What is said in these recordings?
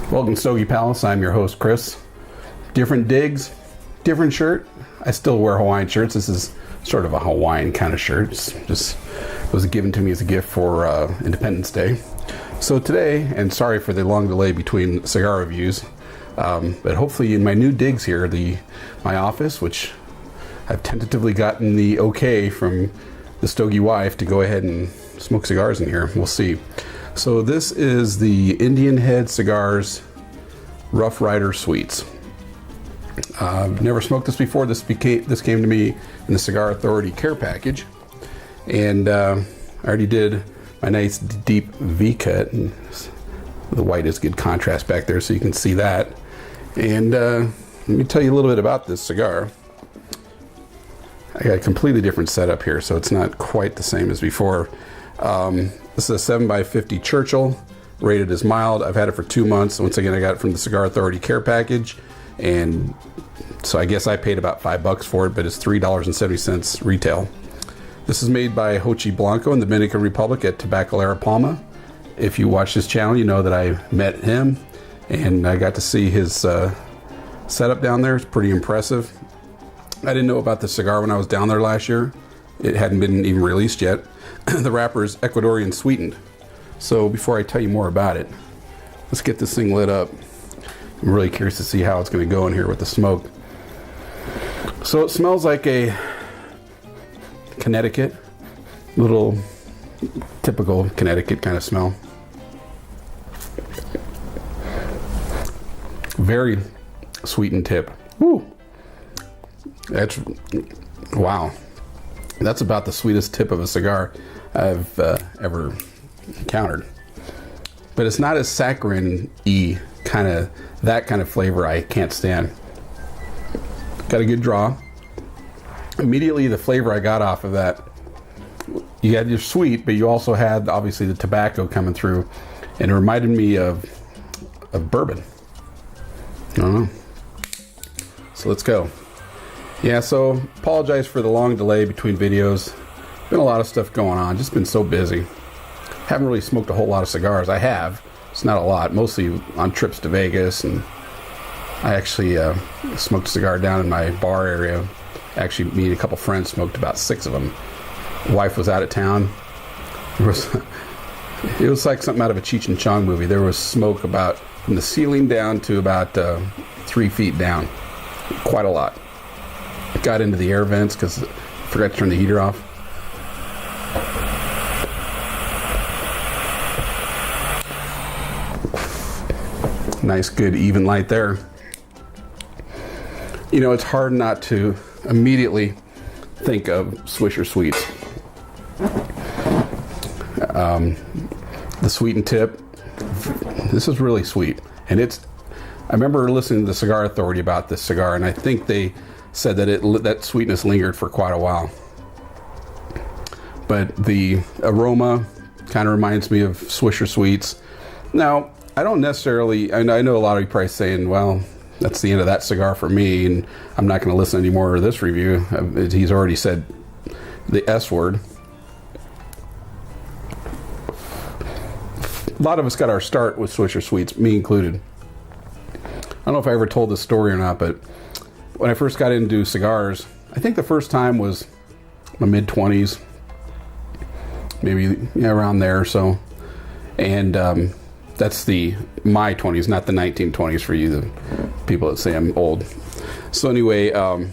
Welcome to Stogie Palace. I'm your host, Chris. Different digs, different shirt. I still wear Hawaiian shirts. This is sort of a Hawaiian kind of shirt. It's just was given to me as a gift for Independence Day. So today, and sorry for the long delay between cigar reviews, but hopefully in my new digs here, my office, which I've tentatively gotten the okay from the Stogie wife to go ahead and smoke cigars in here. We'll see. So this is the Indian Head Cigars Rough Rider Sweets. I've never smoked this before. This came to me in the Cigar Authority care package, and I already did my nice deep V cut. And the white is good contrast back there, so you can see that. And let me tell you a little bit about this cigar. I got a completely different setup here, so it's not quite the same as before. This is a 7x50 Churchill, rated as mild. I've had it for 2 months. Once again, I got it from the Cigar Authority care package, and so I guess I paid about $5 for it, but it's $3.70 retail. This is made by Hochi Blanco in the Dominican Republic at Tabacalera Palma. If you watch this channel, you know that I met him, and I got to see his setup down there. It's pretty impressive. I didn't know about the cigar when I was down there last year. It hadn't been even released yet. The wrapper is Ecuadorian sweetened. So before I tell you more about it, let's get this thing lit up. I'm really curious to see how it's going to go in here with the smoke. So it smells like a Connecticut, little typical Connecticut kind of smell. Very sweetened tip. Woo! Wow. That's about the sweetest tip of a cigar I've ever encountered. But it's not as saccharine-y, that kind of flavor I can't stand. Got a good draw. Immediately the flavor I got off of that, you had your sweet, but you also had obviously the tobacco coming through, and it reminded me of bourbon. I don't know. So let's go. Yeah, so apologize for the long delay between videos. Been a lot of stuff going on, just been so busy. Haven't really smoked a whole lot of cigars. I have, it's not a lot, mostly on trips to Vegas, and I actually smoked a cigar down in my bar area. Actually, me and a couple friends smoked about 6 of them. Wife was out of town. It was like something out of a Cheech and Chong movie. There was smoke about from the ceiling down to about 3 feet down. Quite a lot. Got into the air vents because I forgot to turn the heater off. Nice, good, even light there. You know, it's hard not to immediately think of Swisher Sweets. The sweetened tip. This is really sweet, and I remember listening to the Cigar Authority about this cigar, and I think they said that that sweetness lingered for quite a while. But the aroma kind of reminds me of Swisher Sweets. Now, I don't necessarily, I know a lot of you probably saying, well, that's the end of that cigar for me, and I'm not going to listen anymore to this review. He's already said the S word. A lot of us got our start with Swisher Sweets, me included. I don't know if I ever told this story or not, but when I first got into cigars, I think the first time was my mid-20s, maybe around there or so. And that's my 20s, not the 1920s for you, the people that say I'm old. So anyway, I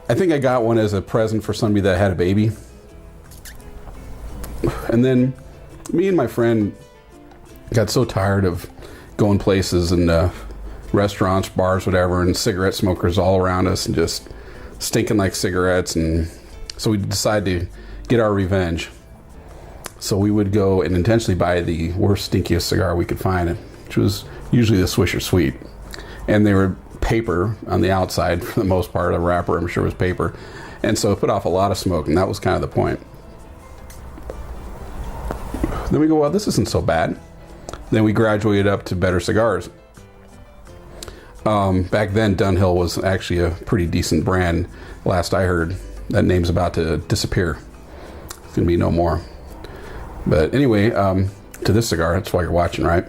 think I got one as a present for somebody that had a baby. And then me and my friend got so tired of going places and restaurants, bars, whatever, and cigarette smokers all around us and just stinking like cigarettes, and so we decided to get our revenge. So we would go and intentionally buy the worst, stinkiest cigar we could find, which was usually the Swisher Sweet. And they were paper on the outside for the most part. The wrapper, I'm sure, was paper. And so it put off a lot of smoke, and that was kind of the point. Then we go, well, this isn't so bad. Then we graduated up to better cigars. Back then, Dunhill was actually a pretty decent brand. Last I heard, that name's about to disappear. It's going to be no more. But anyway, to this cigar, that's why you're watching, right?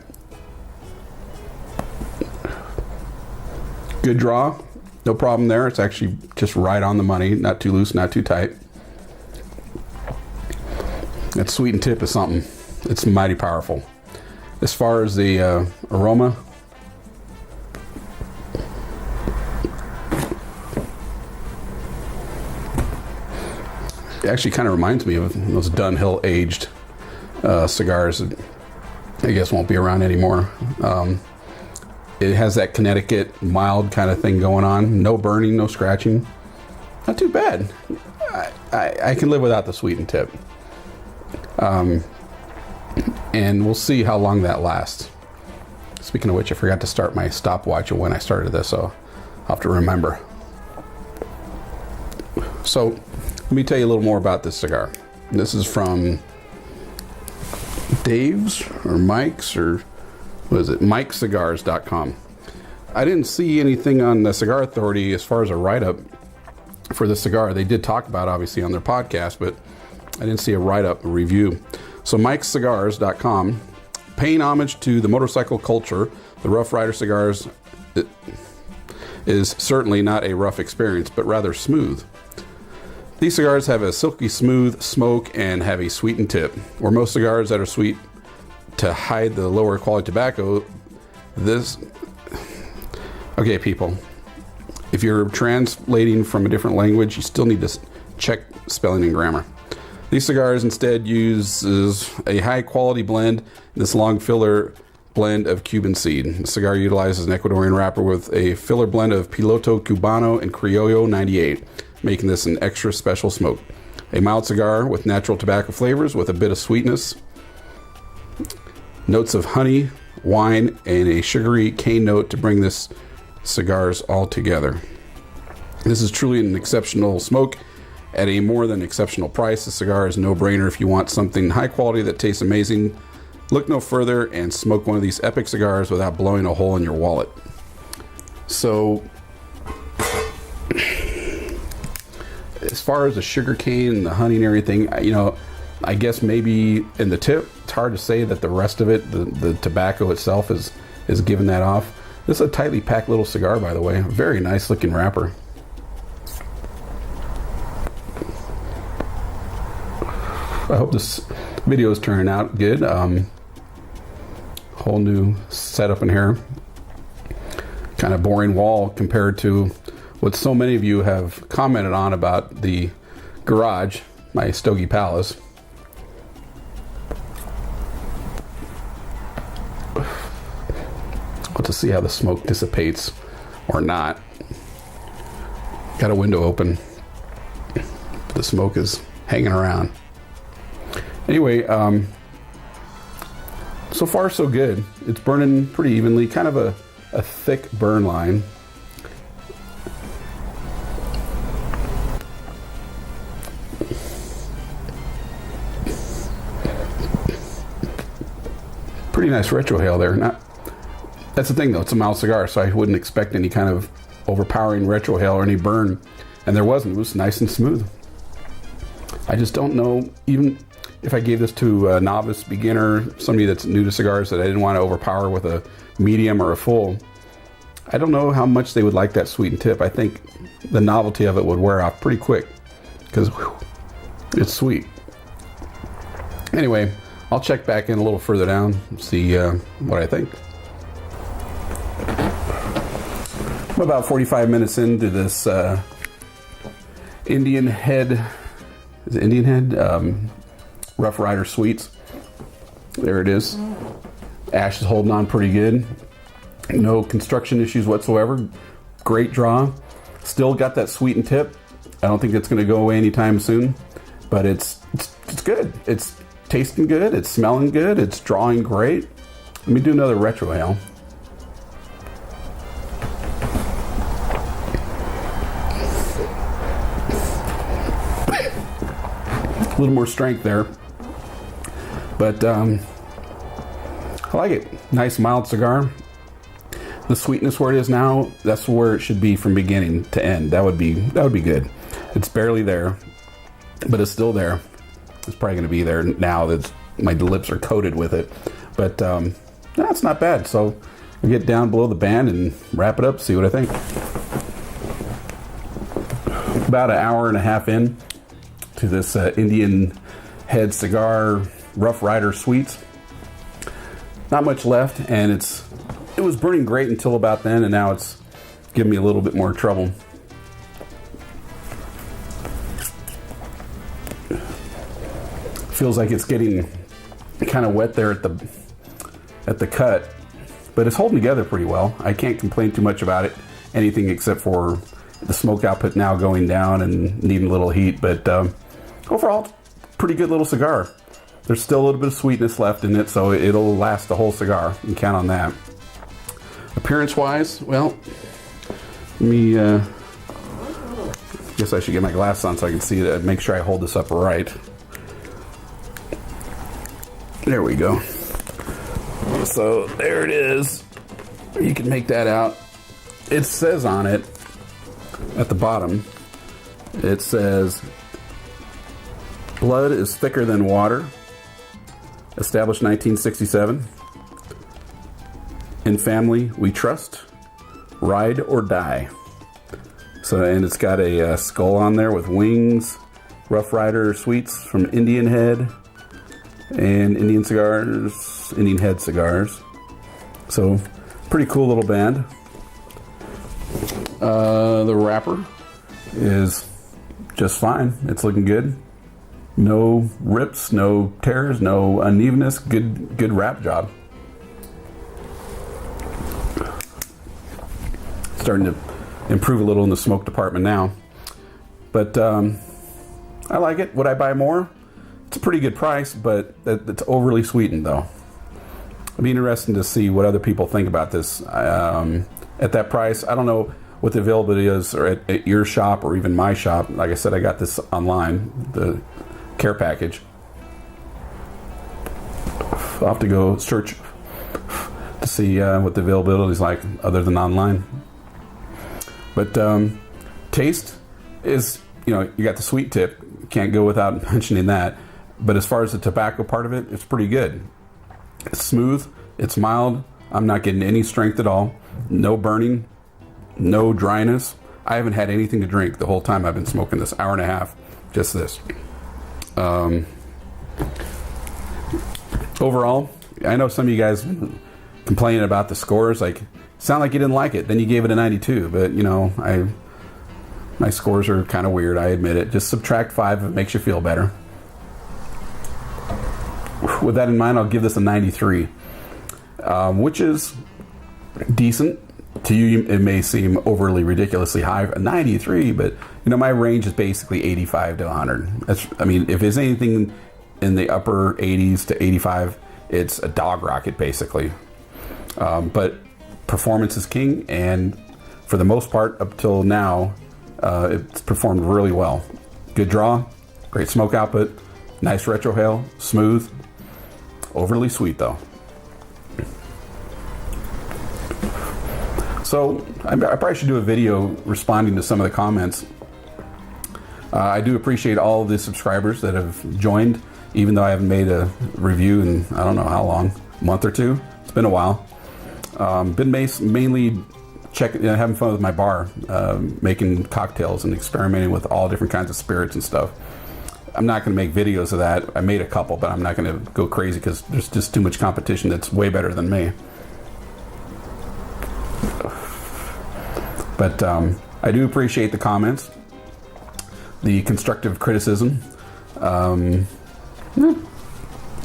Good draw, no problem there. It's actually just right on the money, not too loose, not too tight. That sweetened tip is something. It's mighty powerful. As far as the aroma, it actually kind of reminds me of those Dunhill aged cigars that I guess won't be around anymore. It has that Connecticut mild kind of thing going on. No burning, no scratching. Not too bad. I can live without the sweetened tip. And we'll see how long that lasts. Speaking of which, I forgot to start my stopwatch when I started this, so I'll have to remember. So let me tell you a little more about this cigar. This is from Dave's or Mike's, or what is it? MikeCigars.com. I didn't see anything on the Cigar Authority as far as a write-up for the cigar. They did talk about it, obviously, on their podcast, but I didn't see a write-up, a review. So MikeCigars.com, paying homage to the motorcycle culture, the Rough Rider cigars is certainly not a rough experience, but rather smooth. These cigars have a silky smooth smoke and have a sweetened tip. Where most cigars that are sweet to hide the lower quality tobacco, okay, people, if you're translating from a different language, you still need to check spelling and grammar. These cigars instead uses a high quality blend, this long filler blend of Cuban seed. The cigar utilizes an Ecuadorian wrapper with a filler blend of Piloto Cubano and Criollo 98, making this an extra special smoke. A mild cigar with natural tobacco flavors with a bit of sweetness, notes of honey, wine, and a sugary cane note to bring this cigars all together. This is truly an exceptional smoke at a more than exceptional price. The cigar is a no-brainer if you want something high quality that tastes amazing. Look no further and smoke one of these epic cigars without blowing a hole in your wallet. So, as far as the sugar cane and the honey and everything, I guess maybe in the tip, it's hard to say that the rest of it, the tobacco itself is giving that off. This is a tightly packed little cigar, by the way. Very nice looking wrapper. I hope this video is turning out good. Whole new setup in here. Kind of boring wall compared to what so many of you have commented on about the garage, my Stogie Palace. We'll just see how the smoke dissipates or not. Got a window open. The smoke is hanging around. Anyway, so far so good. It's burning pretty evenly, kind of a thick burn line. Pretty nice retrohale there. That's the thing though, it's a mild cigar, so I wouldn't expect any kind of overpowering retrohale or any burn, and there wasn't. It was nice and smooth. I just don't know, even if I gave this to a novice, beginner, somebody that's new to cigars that I didn't want to overpower with a medium or a full, I don't know how much they would like that sweetened tip. I think the novelty of it would wear off pretty quick because it's sweet. Anyway, I'll check back in a little further down, see what I think. I'm about 45 minutes into this Indian Head, is it Indian Head? Rough Rider Sweets. There it is. Ash is holding on pretty good. No construction issues whatsoever. Great draw. Still got that sweetened tip. I don't think it's going to go away anytime soon, but it's good. It's tasting good. It's smelling good. It's drawing great. Let me do another retrohale. A little more strength there, but I like it. Nice mild cigar. The sweetness where it is now, that's where it should be from beginning to end. That would be good. It's barely there, but it's still there. It's probably going to be there now that my lips are coated with it, but that's not bad. So I'll get down below the band and wrap it up, see what I think. About an hour and a half in to this Indian Head Cigar Rough Rider Sweets. Not much left, and it was burning great until about then, and now it's giving me a little bit more trouble. Feels like it's getting kind of wet there at the cut, but it's holding together pretty well. I can't complain too much about it, anything except for the smoke output now going down and needing a little heat, but overall, pretty good little cigar. There's still a little bit of sweetness left in it, so it'll last the whole cigar. You can count on that. Appearance-wise, well, let me, guess I should get my glasses on so I can see it, make sure I hold this up right. There we go. So there it is. You can make that out. It says on it, at the bottom, it says, blood is thicker than water. Established 1967. In family, we trust. Ride or die. So, and it's got a skull on there with wings. Rough Rider Sweets from Indian Head. And Indian Cigars, Indian Head Cigars. So, pretty cool little band. The wrapper is just fine. It's looking good. No rips, no tears, no unevenness. Good wrap job. Starting to improve a little in the smoke department now. But I like it. Would I buy more? It's a pretty good price, but it's overly sweetened though. It'd be interesting to see what other people think about this. At that price, I don't know what the availability is or at your shop or even my shop. Like I said, I got this online, the care package. I'll have to go search to see what the availability is like other than online. But taste is, you got the sweet tip. Can't go without mentioning that. But as far as the tobacco part of it, it's pretty good. It's smooth. It's mild. I'm not getting any strength at all. No burning. No dryness. I haven't had anything to drink the whole time I've been smoking this hour and a half. Just this. Overall, I know some of you guys complaining about the scores. Like, sound like you didn't like it. Then you gave it a 92. But, my scores are kind of weird. I admit it. Just subtract 5 if it makes you feel better. With that in mind, I'll give this a 93, which is decent. To you, it may seem overly ridiculously high, a 93, but my range is basically 85 to 100. If there's anything in the upper 80s to 85, it's a dog rocket basically. But performance is king, and for the most part, up till now, it's performed really well. Good draw, great smoke output, nice retrohale, smooth, overly sweet though. So I probably should do a video responding to some of the comments. I do appreciate all of the subscribers that have joined, even though I haven't made a review in I don't know how long, a month or two. It's been a while. Been mainly having fun with my bar, making cocktails and experimenting with all different kinds of spirits and stuff. I'm not going to make videos of that. I made a couple, but I'm not going to go crazy because there's just too much competition that's way better than me. But I do appreciate the comments, the constructive criticism. Having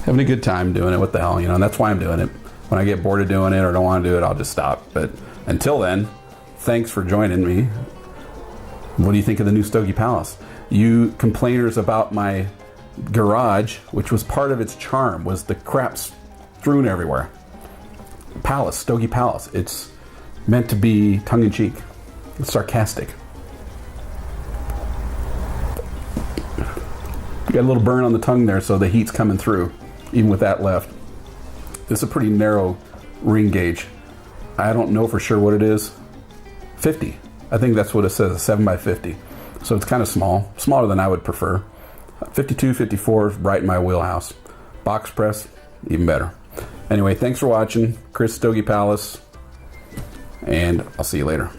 a good time doing it. What the hell, and that's why I'm doing it. When I get bored of doing it or don't want to do it, I'll just stop. But until then, thanks for joining me. What do you think of the new Stogie Palace? You complainers about my garage, which was part of its charm, was the crap strewn everywhere. Palace, Stogie Palace. It's meant to be tongue-in-cheek. It's sarcastic. You got a little burn on the tongue there, so the heat's coming through, even with that left. This is a pretty narrow ring gauge. I don't know for sure what it is. 50. I think that's what it says, 7 by 50. So it's kind of small, smaller than I would prefer. 52, 54 is right in my wheelhouse. Box press, even better. Anyway, thanks for watching. Chris, Stogie Palace, and I'll see you later.